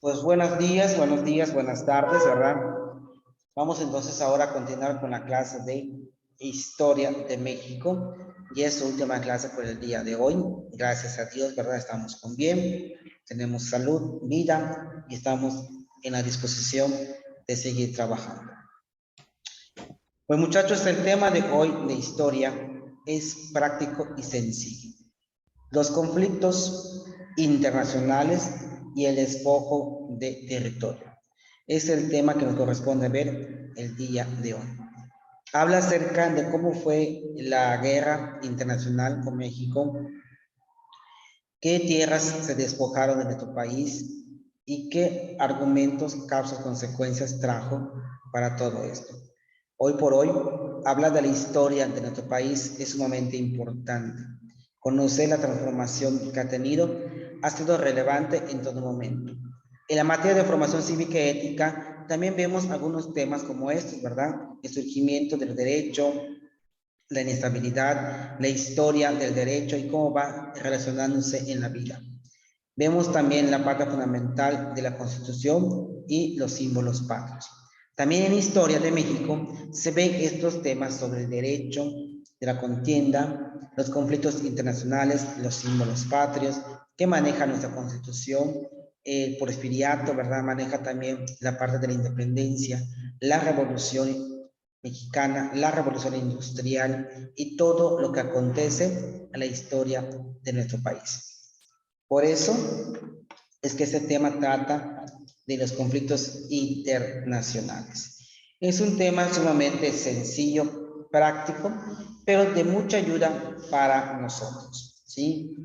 Pues buenos días, buenas tardes, ¿verdad? Vamos entonces ahora a continuar con la clase de Historia de México y es su última clase por el día de hoy. Gracias a Dios, ¿verdad? Estamos con bien, tenemos salud, vida y estamos en la disposición de seguir trabajando. Pues muchachos, el tema de hoy de historia es práctico y sencillo. Los conflictos internacionales y el despojo de territorio. Es el tema que nos corresponde ver el día de hoy. Habla acerca de cómo fue la guerra internacional con México, qué tierras se despojaron de nuestro país y qué argumentos, causas, consecuencias trajo para todo esto. Hoy por hoy, hablar de la historia de nuestro país es sumamente importante. Conocer la transformación que ha tenido ha sido relevante en todo momento. En la materia de formación cívica y ética, también vemos algunos temas como estos, ¿verdad? El surgimiento del derecho, la inestabilidad, la historia del derecho y cómo va relacionándose en la vida. Vemos también la parte fundamental de la Constitución y los símbolos patrios. También en Historia de México se ven estos temas sobre el derecho de la contienda, los conflictos internacionales, los símbolos patrios, que maneja nuestra Constitución, el porfiriato, ¿verdad? Maneja también la parte de la independencia, la revolución mexicana, la revolución industrial y todo lo que acontece en la historia de nuestro país. Por eso es que este tema trata de los conflictos internacionales. Es un tema sumamente sencillo, práctico, pero de mucha ayuda para nosotros, ¿sí?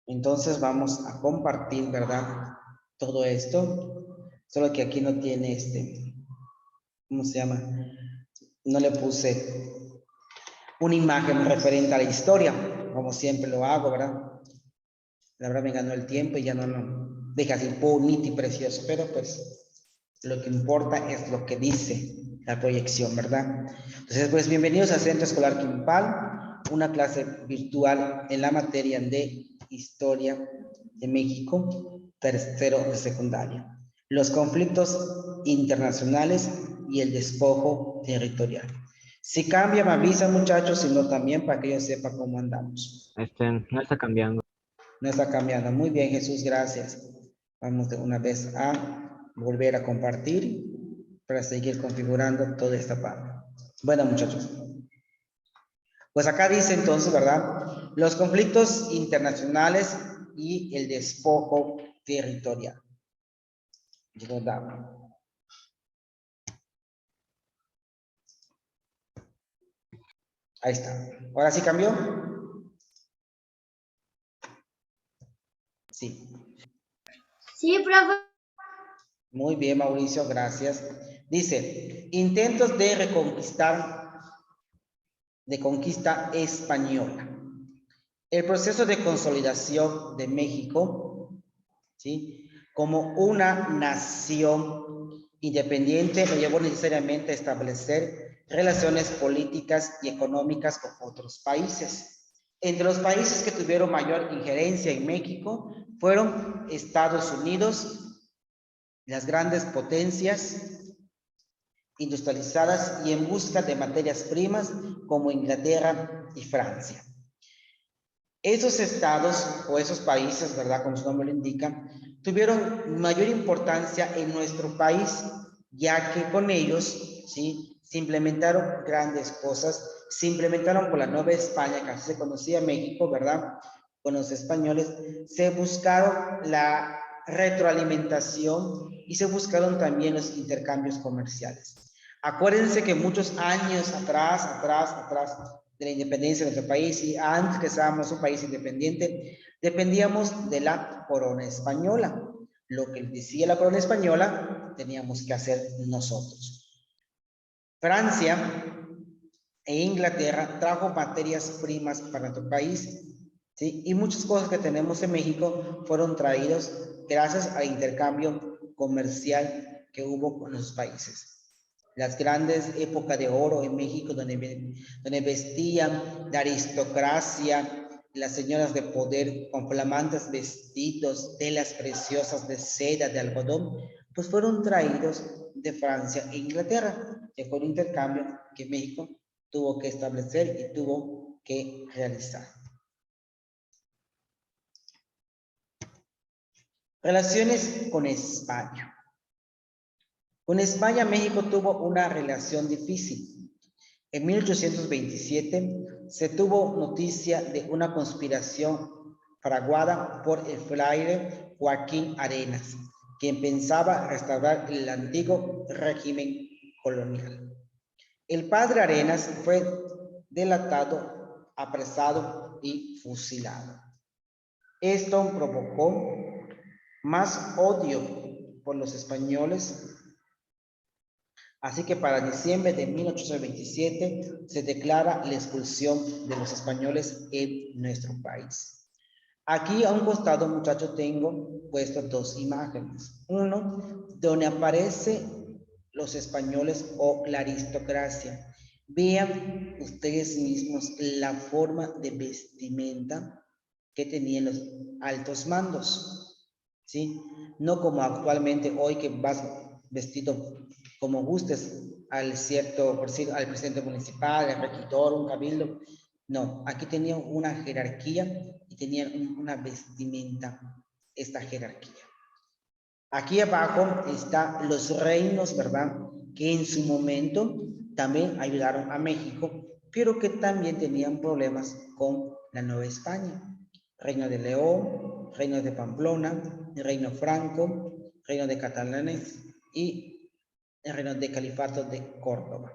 Entonces vamos a compartir, ¿verdad? Todo esto, solo que aquí no tiene ¿cómo se llama? No le puse una imagen referente a la historia, como siempre lo hago, ¿verdad? La verdad me ganó el tiempo y ya no lo deja así bonito y precioso, pero pues lo que importa es lo que dice la proyección, ¿verdad? Entonces, pues bienvenidos al Centro Escolar Quimpal, una clase virtual en la materia de Historia de México, tercero de secundaria. Los conflictos internacionales y el despojo territorial. Si cambia, me avisan muchachos, sino también para que yo sepa cómo andamos. No está cambiando. No está cambiando. Muy bien, Jesús, gracias. Vamos de una vez a volver a compartir para seguir configurando toda esta parte. Bueno, muchachos. Pues acá dice entonces, ¿verdad? Los conflictos internacionales y el despojo territorial. Ahí está. ¿Ahora sí cambió? Sí. Sí, profe. Muy bien, Mauricio, gracias. Dice, intentos de conquista española. El proceso de consolidación de México, ¿sí? Como una nación independiente lo llevó necesariamente a establecer relaciones políticas y económicas con otros países. Entre los países que tuvieron mayor injerencia en México fueron Estados Unidos, las grandes potencias industrializadas y en busca de materias primas como Inglaterra y Francia. Esos estados o esos países, ¿verdad? Como su nombre lo indica, tuvieron mayor importancia en nuestro país, ya que con ellos, ¿sí? Se implementaron grandes cosas, se implementaron con la Nueva España, que así se conocía México, ¿verdad? Con los españoles, se buscaron la retroalimentación y se buscaron también los intercambios comerciales. Acuérdense que muchos años atrás, de la independencia de nuestro país y antes que seamos un país independiente, dependíamos de la corona española. Lo que decía la corona española, teníamos que hacer nosotros. Francia e Inglaterra trajo materias primas para nuestro país, ¿sí? Y muchas cosas que tenemos en México fueron traídos gracias al intercambio comercial que hubo con los países. Las grandes épocas de oro en México, donde vestían la aristocracia, las señoras de poder con flamantes vestidos, telas preciosas de seda, de algodón, pues fueron traídos de Francia e Inglaterra, que fue un intercambio que México tuvo que establecer y tuvo que realizar. Relaciones con España. Con España, México tuvo una relación difícil. En 1827 se tuvo noticia de una conspiración fraguada por el fraile Joaquín Arenas, quien pensaba restaurar el antiguo régimen colonial. El padre Arenas fue delatado, apresado y fusilado. Esto provocó más odio por los españoles. Así que para diciembre de 1827 se declara la expulsión de los españoles en nuestro país. Aquí a un costado, muchachos, tengo puesto dos imágenes. Uno, donde aparece los españoles o la aristocracia. Vean ustedes mismos la forma de vestimenta que tenían los altos mandos, ¿sí? No como actualmente hoy que vas vestido como gustes al cierto, por decir, al presidente municipal, al regidor, un cabildo. No, aquí tenían una jerarquía y tenían una vestimenta, esta jerarquía. Aquí abajo están los reinos, ¿verdad? Que en su momento también ayudaron a México, pero que también tenían problemas con la Nueva España. Reino de León, Reino de Pamplona, Reino Franco, Reino de Catalanes y el Reino de Califato de Córdoba.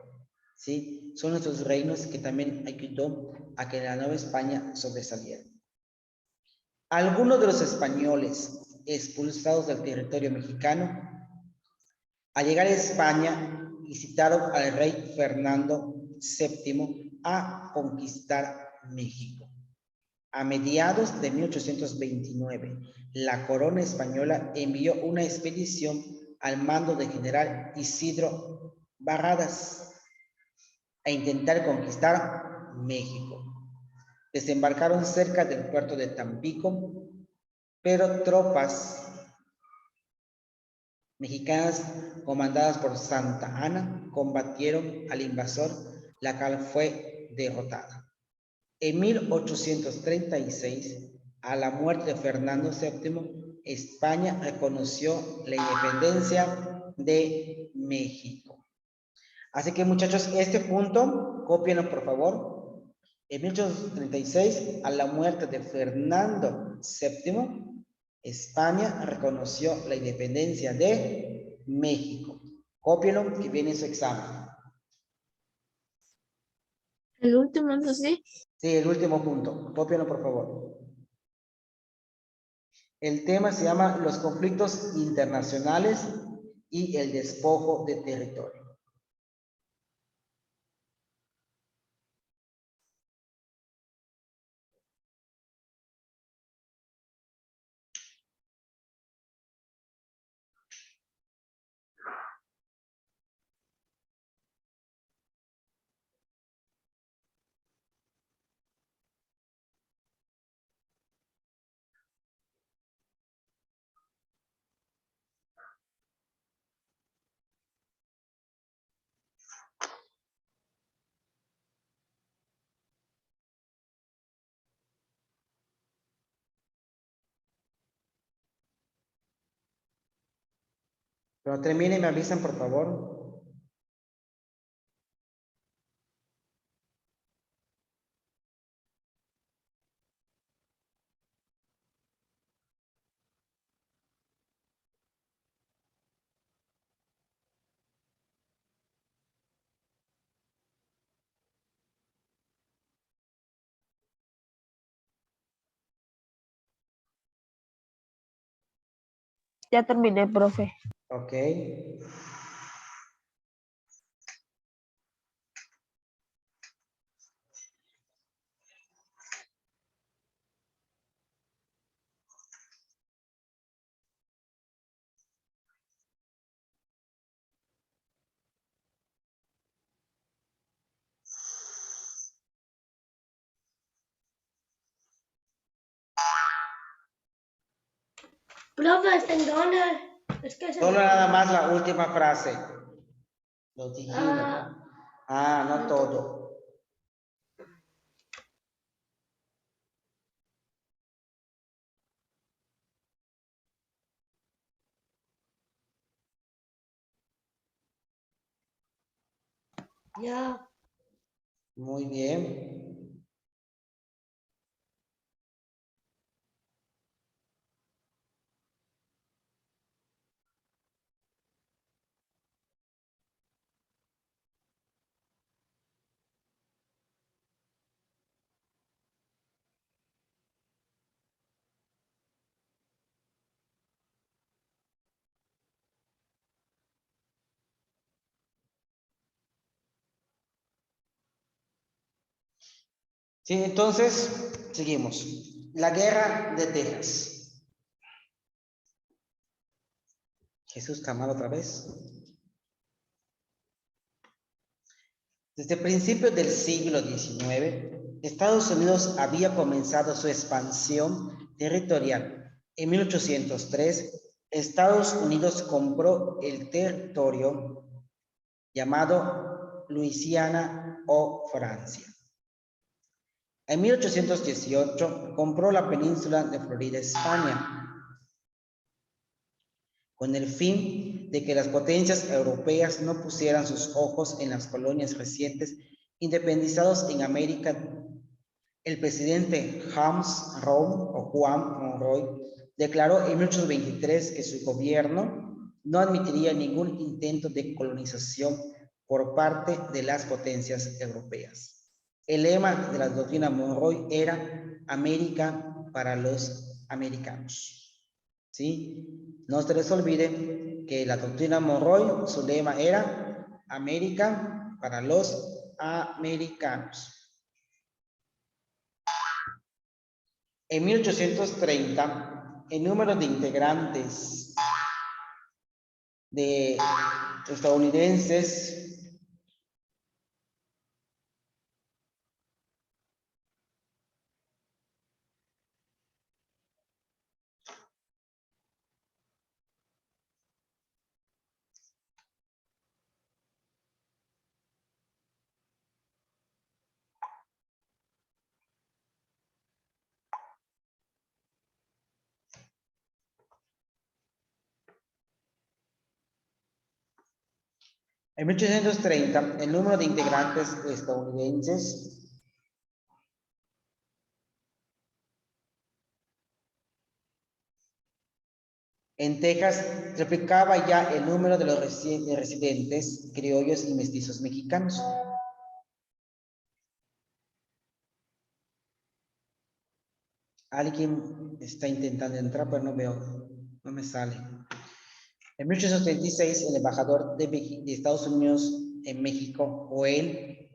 ¿Sí? Son estos reinos que también ayudó a que la Nueva España sobresaliera. Algunos de los españoles expulsados del territorio mexicano, al llegar a España, visitaron al rey Fernando VII a conquistar México. A mediados de 1829, la corona española envió una expedición al mando del general Isidro Barradas a intentar conquistar México. Desembarcaron cerca del puerto de Tampico, pero tropas mexicanas comandadas por Santa Ana combatieron al invasor, la cual fue derrotada. En 1836, a la muerte de Fernando VII, España reconoció la independencia de México. Así que, muchachos, este punto, cópienlo por favor. En 1836, a la muerte de Fernando VII, España reconoció la independencia de México. Cópienlo, que viene en su examen. El último, ¿no? Sí. Sí, el último punto. Cópienlo, por favor. El tema se llama los conflictos internacionales y el despojo de territorio. Cuando termine, me avisan, por favor. Ya terminé, profe. Ok. Profe, está en dólar. Es que se Solo nada más la última frase. Lo dijimos. No todo. Ya. Muy bien. Sí, entonces, seguimos. La guerra de Texas. Jesús Camargo otra vez. Desde principios del siglo XIX, Estados Unidos había comenzado su expansión territorial. En 1803, Estados Unidos compró el territorio llamado Luisiana o Francia. En 1818 compró la península de Florida, España, con el fin de que las potencias europeas no pusieran sus ojos en las colonias recientes independizados en América. El presidente Juan Monroy declaró en 1823 que su gobierno no admitiría ningún intento de colonización por parte de las potencias europeas. El lema de la doctrina Monroy era América para los americanos. ¿Sí? No se les olvide que la doctrina Monroy, su lema era América para los americanos. En 1830, el número de integrantes de estadounidenses en 1830, el número de integrantes estadounidenses en Texas triplicaba ya el número de los residentes criollos y mestizos mexicanos. Alguien está intentando entrar, pero no veo, no me sale. En 1836, el embajador de Estados Unidos en México, Joel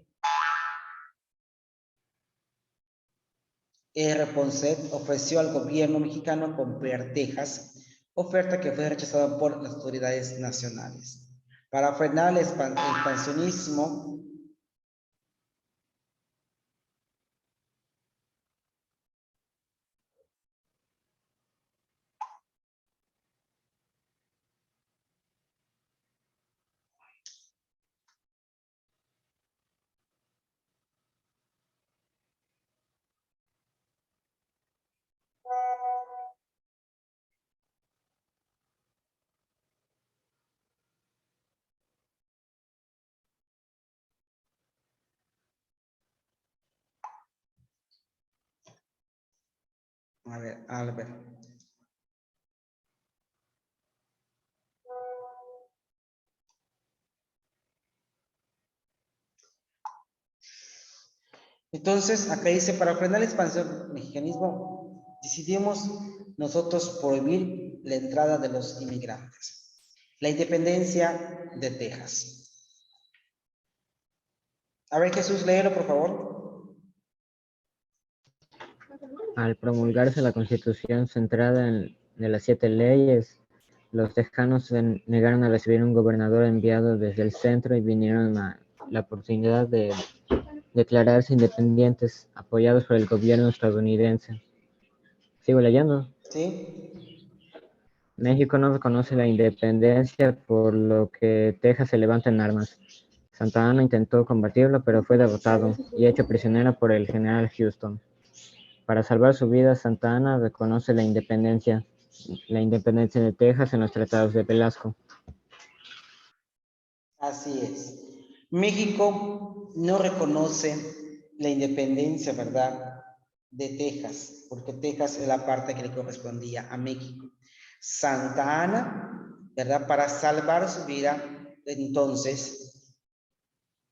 R. Ponset, ofreció al gobierno mexicano comprar Texas, oferta que fue rechazada por las autoridades nacionales. Para frenar el expansionismo, a ver, Albert. Entonces, acá dice, para frenar el expansión mexicanismo, decidimos nosotros prohibir la entrada de los inmigrantes. La independencia de Texas. A ver, Jesús, léelo, por favor. Al promulgarse la Constitución centrada de las 7 leyes, los tejanos se negaron a recibir un gobernador enviado desde el centro y vinieron a la oportunidad de declararse independientes, apoyados por el gobierno estadounidense. ¿Sigo leyendo? Sí. México no reconoce la independencia, por lo que Texas se levanta en armas. Santa Anna intentó combatirlo, pero fue derrotado y hecho prisionero por el general Houston. Para salvar su vida, Santa Anna reconoce la independencia de Texas en los tratados de Velasco. Así es. México no reconoce la independencia, ¿verdad?, de Texas, porque Texas es la parte que le correspondía a México. Santa Anna, ¿verdad?, para salvar su vida, entonces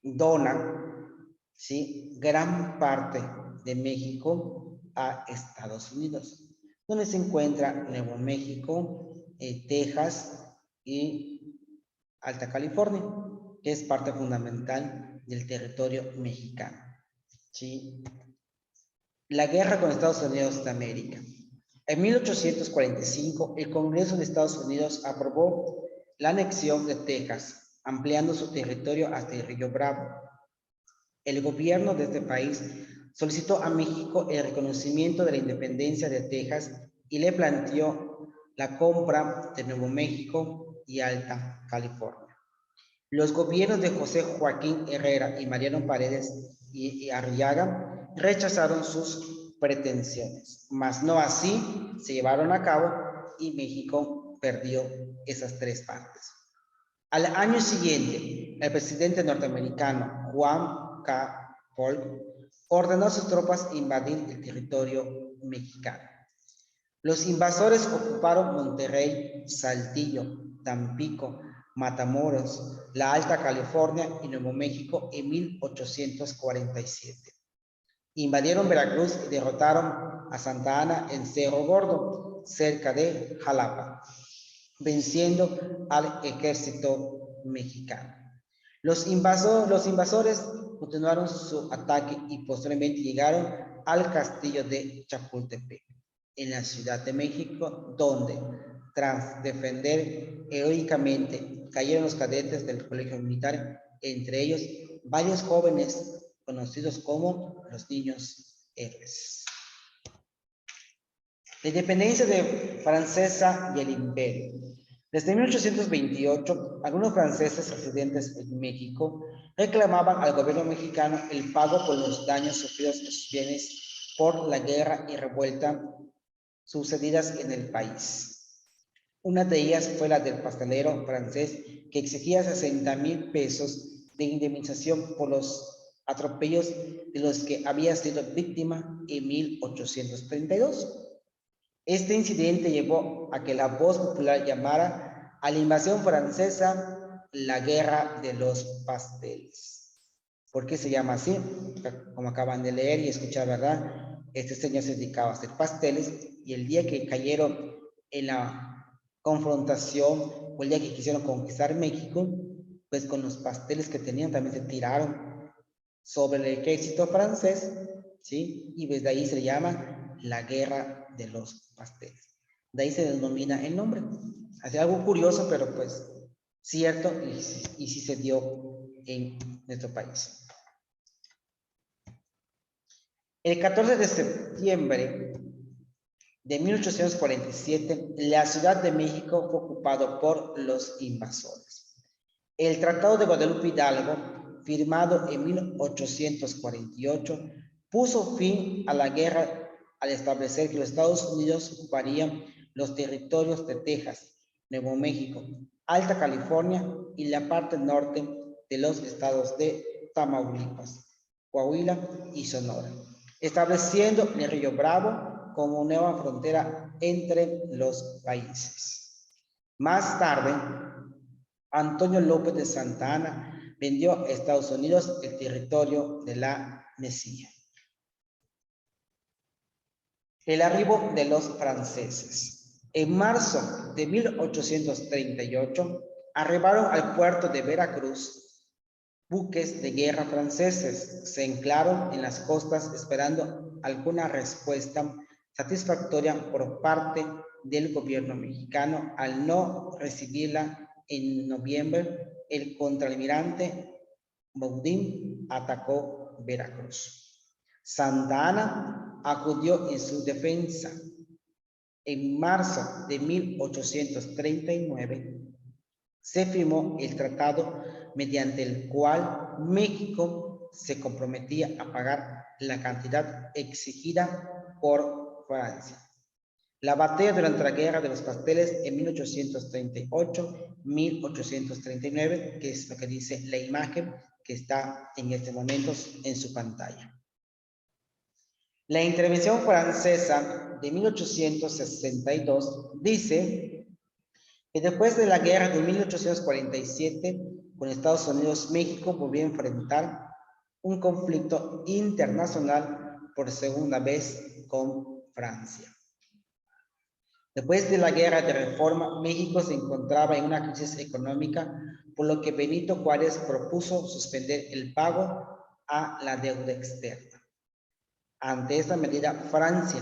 dona, ¿sí?, gran parte de México a Estados Unidos, donde se encuentra Nuevo México, Texas y Alta California, que es parte fundamental del territorio mexicano, ¿sí? La guerra con Estados Unidos de América. En 1845, el Congreso de Estados Unidos aprobó la anexión de Texas, ampliando su territorio hasta el Río Bravo. El gobierno de este país solicitó a México el reconocimiento de la independencia de Texas y le planteó la compra de Nuevo México y Alta California. Los gobiernos de José Joaquín Herrera y Mariano Paredes y Arriaga rechazaron sus pretensiones, mas no así se llevaron a cabo y México perdió esas tres partes. Al año siguiente, el presidente norteamericano Juan K. Polk ordenó a sus tropas invadir el territorio mexicano. Los invasores ocuparon Monterrey, Saltillo, Tampico, Matamoros, la Alta California y Nuevo México en 1847. Invadieron Veracruz y derrotaron a Santa Anna en Cerro Gordo, cerca de Jalapa, venciendo al ejército mexicano. Los invasores continuaron su ataque y posteriormente llegaron al castillo de Chapultepec, en la Ciudad de México, donde, tras defender heroicamente, cayeron los cadetes del colegio militar, entre ellos varios jóvenes conocidos como los niños héroes. La independencia francesa y el imperio. Desde 1828, algunos franceses residentes en México reclamaban al gobierno mexicano el pago por los daños sufridos en sus bienes por la guerra y revuelta sucedidas en el país. Una de ellas fue la del pastelero francés, que exigía 60,000 pesos de indemnización por los atropellos de los que había sido víctima en 1832. Este incidente llevó a que la voz popular llamara a la invasión francesa la Guerra de los Pasteles. ¿Por qué se llama así? Como acaban de leer y escuchar, ¿verdad? Este señor se dedicaba a hacer pasteles y el día que cayeron en la confrontación o el día que quisieron conquistar México, pues con los pasteles que tenían también se tiraron sobre el ejército francés, ¿sí? Y desde ahí se llama la Guerra de los Pasteles. De ahí se denomina el nombre. Hace algo curioso, pero pues cierto y sí se dio en nuestro país. El 14 de septiembre de 1847, la Ciudad de México fue ocupado por los invasores. El Tratado de Guadalupe Hidalgo, firmado en 1848, puso fin a la guerra al establecer que los Estados Unidos ocuparían los territorios de Texas, Nuevo México, Alta California y la parte norte de los estados de Tamaulipas, Coahuila y Sonora, estableciendo el Río Bravo como nueva frontera entre los países. Más tarde, Antonio López de Santa Anna vendió a Estados Unidos el territorio de la Mesilla. El arribo de los franceses. En marzo de 1838, arribaron al puerto de Veracruz buques de guerra franceses. Se anclaron en las costas esperando alguna respuesta satisfactoria por parte del gobierno mexicano. Al no recibirla en noviembre, el contraalmirante Baudin atacó Veracruz. Santa Anna acudió en su defensa. En marzo de 1839 se firmó el tratado mediante el cual México se comprometía a pagar la cantidad exigida por Francia. La batalla durante la Guerra de los Pasteles en 1838-1839, que es lo que dice la imagen que está en este momento en su pantalla. La intervención francesa de 1862 dice que después de la guerra de 1847 con Estados Unidos, México volvió a enfrentar un conflicto internacional por segunda vez con Francia. Después de la guerra de reforma, México se encontraba en una crisis económica, por lo que Benito Juárez propuso suspender el pago a la deuda externa. Ante esta medida, Francia,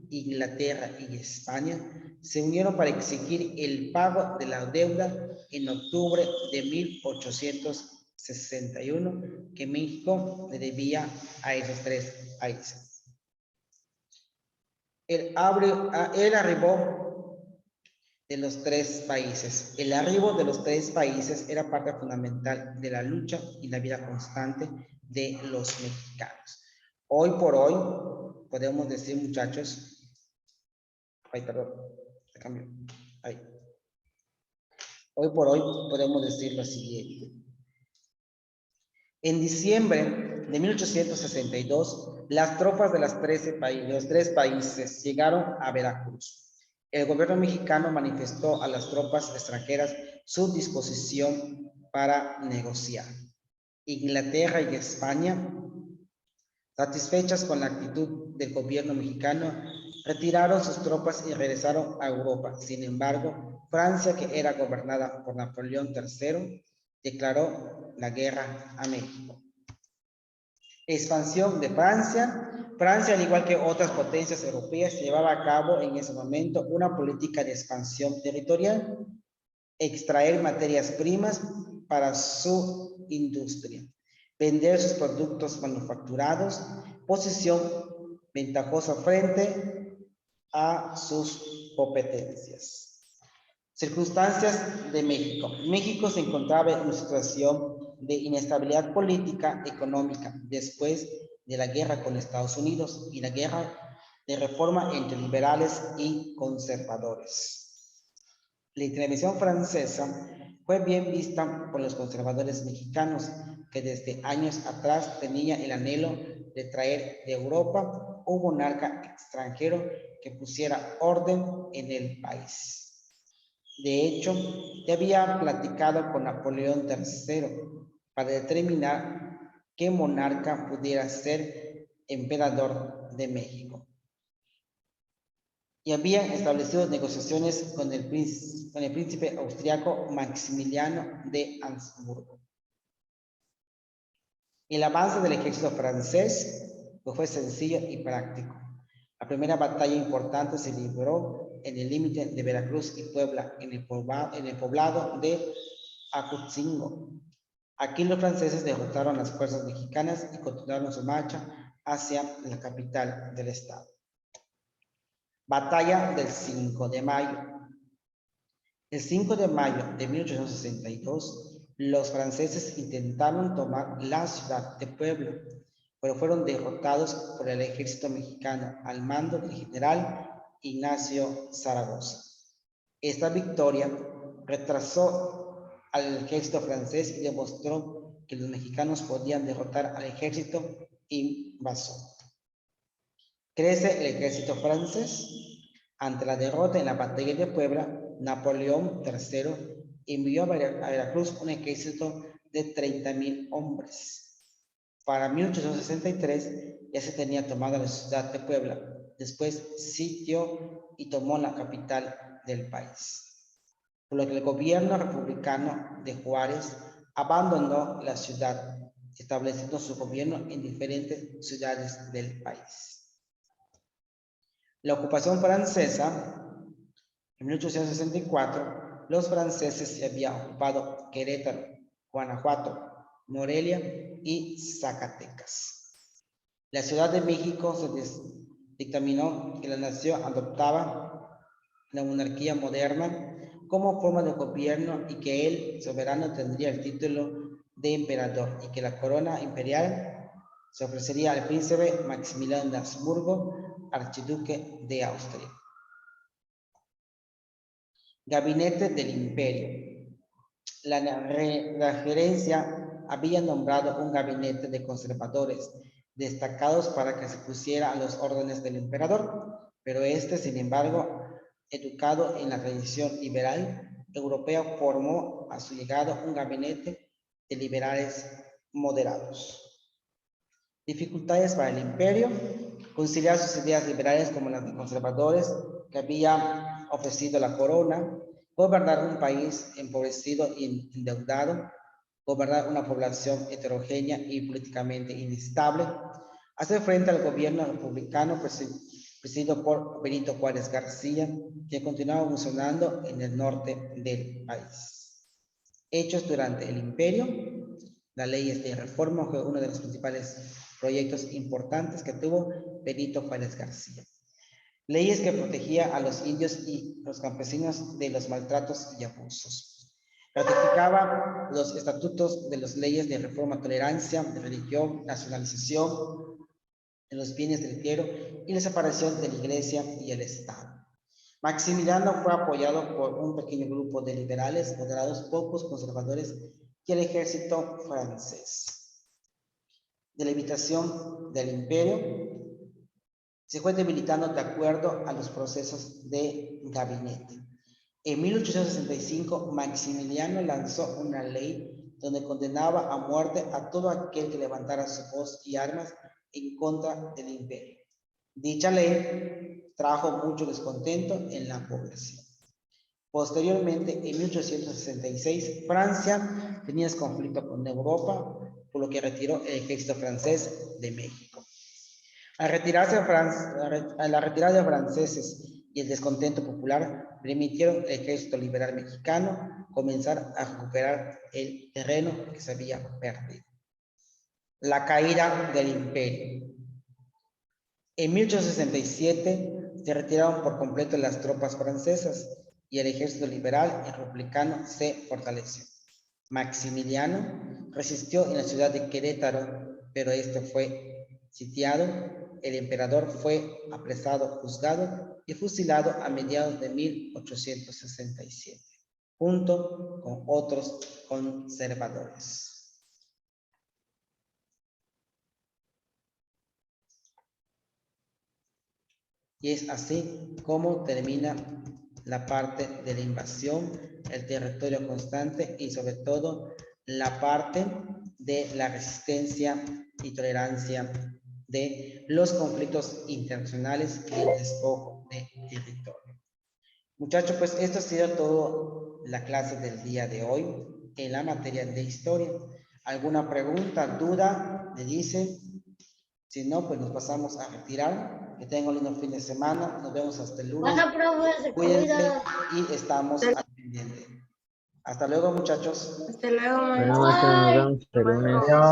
Inglaterra y España se unieron para exigir el pago de la deuda en octubre de 1861 que México le debía a esos tres países. El arribo de los tres países. El arribo de los tres países era parte fundamental de la lucha y la vida constante de los mexicanos. Hoy por hoy, podemos decir, muchachos, hoy por hoy podemos decir lo siguiente. En diciembre de 1862, las tropas de los tres países llegaron a Veracruz. El gobierno mexicano manifestó a las tropas extranjeras su disposición para negociar. Inglaterra y España, satisfechas con la actitud del gobierno mexicano, retiraron sus tropas y regresaron a Europa. Sin embargo, Francia, que era gobernada por Napoleón III, declaró la guerra a México. Expansión de Francia. Francia, al igual que otras potencias europeas, llevaba a cabo en ese momento una política de expansión territorial, extraer materias primas para su industria, vender sus productos manufacturados, posición ventajosa frente a sus competencias. Circunstancias de México. México se encontraba en una situación de inestabilidad política económica después de la guerra con Estados Unidos y la guerra de reforma entre liberales y conservadores. La intervención francesa fue bien vista por los conservadores mexicanos, que desde años atrás tenía el anhelo de traer de Europa un monarca extranjero que pusiera orden en el país. De hecho, ya había platicado con Napoleón III para determinar qué monarca pudiera ser emperador de México. Y habían establecido negociaciones con el príncipe austriaco Maximiliano de Habsburgo. El avance del ejército francés fue sencillo y práctico. La primera batalla importante se libró en el límite de Veracruz y Puebla, en el poblado de Acutzingo. Aquí los franceses derrotaron a las fuerzas mexicanas y continuaron su marcha hacia la capital del estado. Batalla del 5 de mayo. El 5 de mayo de 1862, los franceses intentaron tomar la ciudad de Puebla, pero fueron derrotados por el ejército mexicano al mando del general Ignacio Zaragoza. Esta victoria retrasó al ejército francés y demostró que los mexicanos podían derrotar al ejército invasor. Crece el ejército francés. Ante la derrota en la batalla de Puebla, Napoleón III envió a Veracruz un ejército de 30,000 hombres. Para 1863 ya se tenía tomada la ciudad de Puebla. Después sitió y tomó la capital del país. Por lo que el gobierno republicano de Juárez abandonó la ciudad, estableciendo su gobierno en diferentes ciudades del país. La ocupación francesa. En 1864, los franceses se habían ocupado Querétaro, Guanajuato, Morelia y Zacatecas. La Ciudad de México se dictaminó que la nación adoptaba la monarquía moderna como forma de gobierno y que el soberano tendría el título de emperador y que la corona imperial se ofrecería al príncipe Maximiliano de Habsburgo, archiduque de Austria. Gabinete del Imperio. La gerencia había nombrado un gabinete de conservadores destacados para que se pusiera a los órdenes del emperador, pero este, sin embargo, educado en la tradición liberal europea, formó a su llegada un gabinete de liberales moderados. Dificultades para el imperio: conciliar sus ideas liberales como las de conservadores que había ofrecido la corona, gobernar un país empobrecido y endeudado, gobernar una población heterogénea y políticamente inestable, hacer frente al gobierno republicano presidido por Benito Juárez García, que continuaba funcionando en el norte del país. Hechos durante el imperio. Las leyes de reforma fue uno de los principales proyectos importantes que tuvo Benito Juárez García. Leyes que protegían a los indios y los campesinos de los maltratos y abusos. Ratificaba los estatutos de las leyes de reforma, tolerancia, de religión, nacionalización de los bienes del clero y la separación de la iglesia y el Estado. Maximiliano fue apoyado por un pequeño grupo de liberales moderados, pocos conservadores y el ejército francés. Delimitación del imperio. Se fue debilitando de acuerdo a los procesos de gabinete. En 1865, Maximiliano lanzó una ley donde condenaba a muerte a todo aquel que levantara su voz y armas en contra del imperio. Dicha ley trajo mucho descontento en la población. Posteriormente, en 1866, Francia tenía conflicto con Europa, por lo que retiró el ejército francés de México. Al retirarse la retirada de franceses y el descontento popular permitieron al ejército liberal mexicano comenzar a recuperar el terreno que se había perdido. La caída del imperio. En 1867 se retiraron por completo las tropas francesas y el ejército liberal y republicano se fortaleció. Maximiliano resistió en la ciudad de Querétaro, pero este fue sitiado. El emperador fue apresado, juzgado y fusilado a mediados de 1867, junto con otros conservadores. Y es así como termina la parte de la invasión, el territorio constante y sobre todo la parte de la resistencia y tolerancia de los conflictos internacionales y el despojo de territorio. Muchachos, pues esto ha sido todo la clase del día de hoy en la materia de historia. ¿Alguna pregunta, duda? Me dice. Si no, pues nos pasamos a retirar. Que tengan un lindo fin de semana. Nos vemos hasta el lunes. Bueno, profe, se Cuídense cuida. y estamos al pendiente. Hasta luego, muchachos. Hasta luego, Bueno, maestro, nos vemos el lunes.